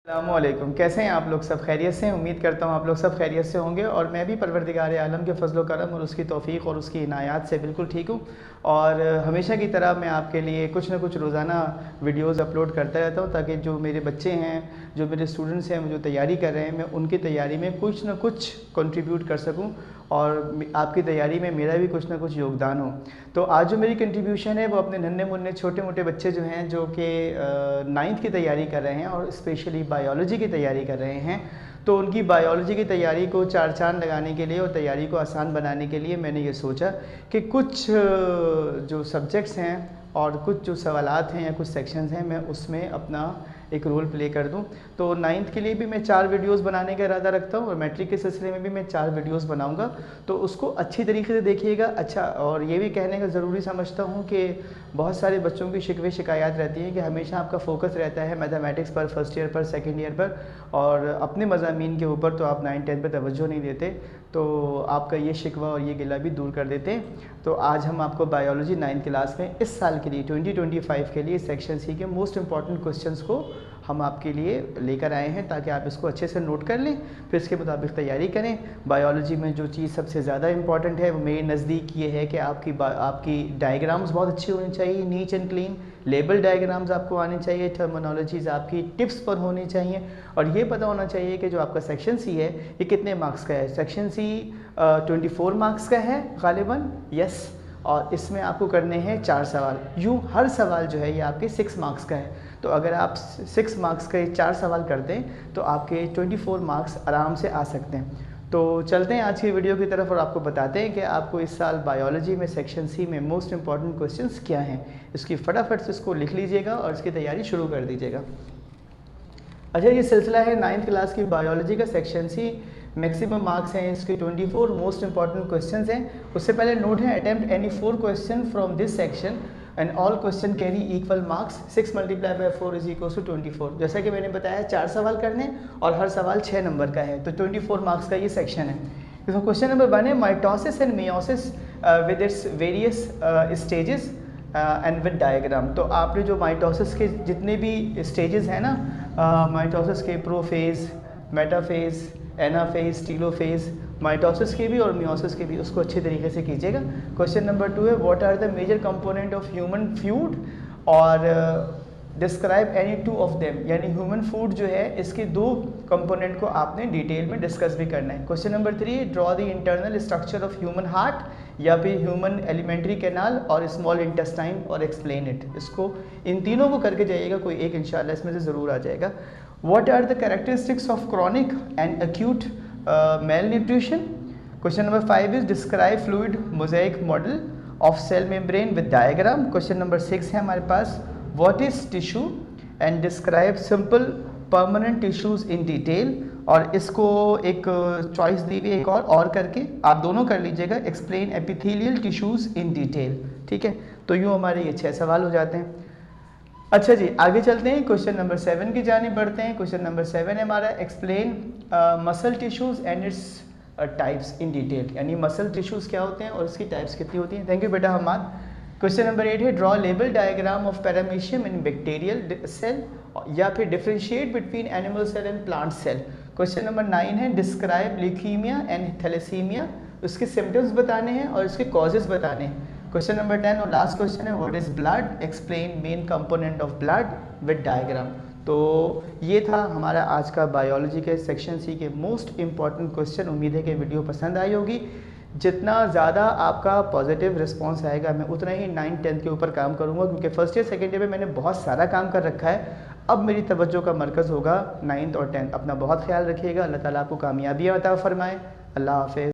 अस्सलामुअलैकुम। कैसे हैं आप लोग? सब खैरियत से हैं? उम्मीद करता हूँ आप लोग सब खैरियत से होंगे और मैं भी परवरदिगार आलम के फजल करम और उसकी तौफ़ीक़ और उसकी इनायात से बिल्कुल ठीक हूँ। और हमेशा की तरह मैं आपके लिए कुछ ना कुछ रोज़ाना वीडियोस अपलोड करता रहता हूँ ताकि जो मेरे बच्चे हैं, जो मेरे स्टूडेंट्स हैं, जो तैयारी कर रहे हैं, मैं उनकी तैयारी में कुछ ना कुछ कंट्रीब्यूट कर सकूँ और आपकी तैयारी में मेरा भी कुछ ना कुछ योगदान हो। तो आज जो मेरी कंट्रीब्यूशन है वो अपने नन्हे मुन्ने छोटे मोटे बच्चे जो हैं, जो कि 9th की तैयारी कर रहे हैं और स्पेशली बायोलॉजी की तैयारी कर रहे हैं, तो उनकी बायोलॉजी की तैयारी को चार चाँद लगाने के लिए और तैयारी को आसान बनाने के लिए मैंने ये सोचा कि कुछ जो सब्जेक्ट्स हैं और कुछ जो सवालात हैं या कुछ सेक्शंस हैं, मैं उसमें अपना एक रोल प्ले कर दूं। तो 9th के लिए भी मैं 4 वीडियोस बनाने का इरादा रखता हूं और मैट्रिक के सिलसिले में भी मैं 4 वीडियोस बनाऊंगा। तो उसको अच्छी तरीके से देखिएगा। अच्छा, और ये भी कहने का ज़रूरी समझता हूं कि बहुत सारे बच्चों की शिकवे शिकायत रहती हैं कि हमेशा आपका फ़ोकस रहता है मैथमेटिक्स पर, फर्स्ट ईयर पर, सेकेंड ईयर पर, और अपने मज़ामीन के ऊपर तो आप 9th 10th पर तवज्जो नहीं देते। तो आपका ये शिकवा और ये गिला भी दूर कर देते हैं। तो आज हम आपको बायोलॉजी 9th क्लास में इस साल के लिए 2025 के लिए सेक्शन सी के मोस्ट इंपॉर्टेंट क्वेश्चंस को हम आपके लिए लेकर आए हैं ताकि आप इसको अच्छे से नोट कर लें, फिर इसके मुताबिक तैयारी करें। बायोलॉजी में जो चीज़ सबसे ज़्यादा इंपॉर्टेंट है वो मेरे नज़दीक ये है कि आपकी डायग्राम्स बहुत अच्छी होनी चाहिए, neat and clean. Label diagrams आपको आने चाहिए, टर्मिनोलॉजीज़ आपकी टिप्स पर होनी चाहिए, और ये पता होना चाहिए कि जो आपका सेक्शन सी है ये कितने मार्क्स का है। सेक्शन सी 24 मार्क्स का है गालिबन, यस, और इसमें आपको करने हैं 4 सवाल। यूँ हर सवाल जो है ये आपके 6 मार्क्स का है। तो अगर आप 6 मार्क्स के 4 सवाल करते हैं तो आपके 24 मार्क्स आराम से आ सकते हैं। तो चलते हैं आज की वीडियो की तरफ और आपको बताते हैं कि आपको इस साल बायोलॉजी में सेक्शन सी में मोस्ट इंपॉर्टेंट क्वेश्चंस क्या हैं। इसकी फटाफट से इसको लिख लीजिएगा और इसकी तैयारी शुरू कर दीजिएगा। अच्छा, ये सिलसिला है 9th क्लास की बायोलॉजी का, सेक्शन सी। मैक्सिमम मार्क्स हैं इसके 24, मोस्ट इंपॉर्टेंट क्वेश्चंस हैं। उससे पहले नोट है, attempt any 4 question from this section and all question carry equal marks. 6 × 4 = 24। जैसा कि मैंने बताया 4 सवाल करने और हर सवाल 6 नंबर का है, तो 24 मार्क्स का ये सेक्शन है। तो क्वेश्चन नंबर 1 है mitosis and meiosis with its various stages and with diagram. तो आपने जो माइटोसिस के जितने भी स्टेजेस हैं ना, माइटोसिस के prophase, metaphase, anaphase, telophase, mitosis के भी और मियोसिस के भी, उसको अच्छे तरीके से कीजिएगा। क्वेश्चन नंबर 2 है what are the major component of human food और डिस्क्राइब एनी 2 ऑफ देम। यानी ह्यूमन फूड जो है इसके 2 कंपोनेंट को आपने डिटेल में डिस्कस भी करना है। Question number 3 draw the internal structure of human heart या फिर ह्यूमन एलिमेंट्री कैनाल और स्मॉल इंटेस्टाइन और एक्सप्लेन इट। इसको इन तीनों को करके जाइएगा, कोई एक इंशाल्लाह इसमें से ज़रूर आ जाएगा। What are the characteristics of chronic and acute malnutrition. Question number 5 is describe fluid mosaic model of cell membrane with diagram. Question number 6 है हमारे पास what is tissue and describe simple permanent tissues in detail. और इसको एक choice दी हुई एक और करके आप दोनों कर लीजिएगा, explain epithelial tissues in detail। ठीक है, तो यूँ हमारे ये 6 सवाल हो जाते हैं। अच्छा जी, आगे चलते हैं, क्वेश्चन नंबर 7 की जानिब बढ़ते हैं। क्वेश्चन नंबर 7 है हमारा explain muscle tissues and its types in detail. यानी मसल टिश्यूज़ क्या होते हैं और इसकी टाइप्स कितनी होती हैं। थैंक यू बेटा हमाद। क्वेश्चन नंबर 8 है draw label diagram of paramecium in bacterial cell या फिर differentiate between animal cell and plant cell. Question number 9 है डिस्क्राइब ल्यूकीमिया एंड थैलेसीमिया। उसके सिम्टम्स बताने हैं और इसके कॉजेज़ बताने हैं। क्वेश्चन नंबर 10 और लास्ट क्वेश्चन है what is blood, explain main component of blood with diagram. तो ये था हमारा आज का बायोलॉजी के सेक्शन सी के मोस्ट इंपॉर्टेंट क्वेश्चन। उम्मीद है कि वीडियो पसंद आई होगी। जितना ज़्यादा आपका पॉजिटिव रिस्पांस आएगा मैं उतना ही 9th 10th के ऊपर काम करूँगा, क्योंकि फर्स्ट ईयर सेकेंड ईयर में मैंने बहुत सारा काम कर रखा है। अब मेरी तवज्जो का मरकज़ होगा 9th और 10th। अपना बहुत ख्याल रखिएगा। अल्लाह ताला आपको कामयाबी अता फरमाए। अल्लाह हाफ़िज़।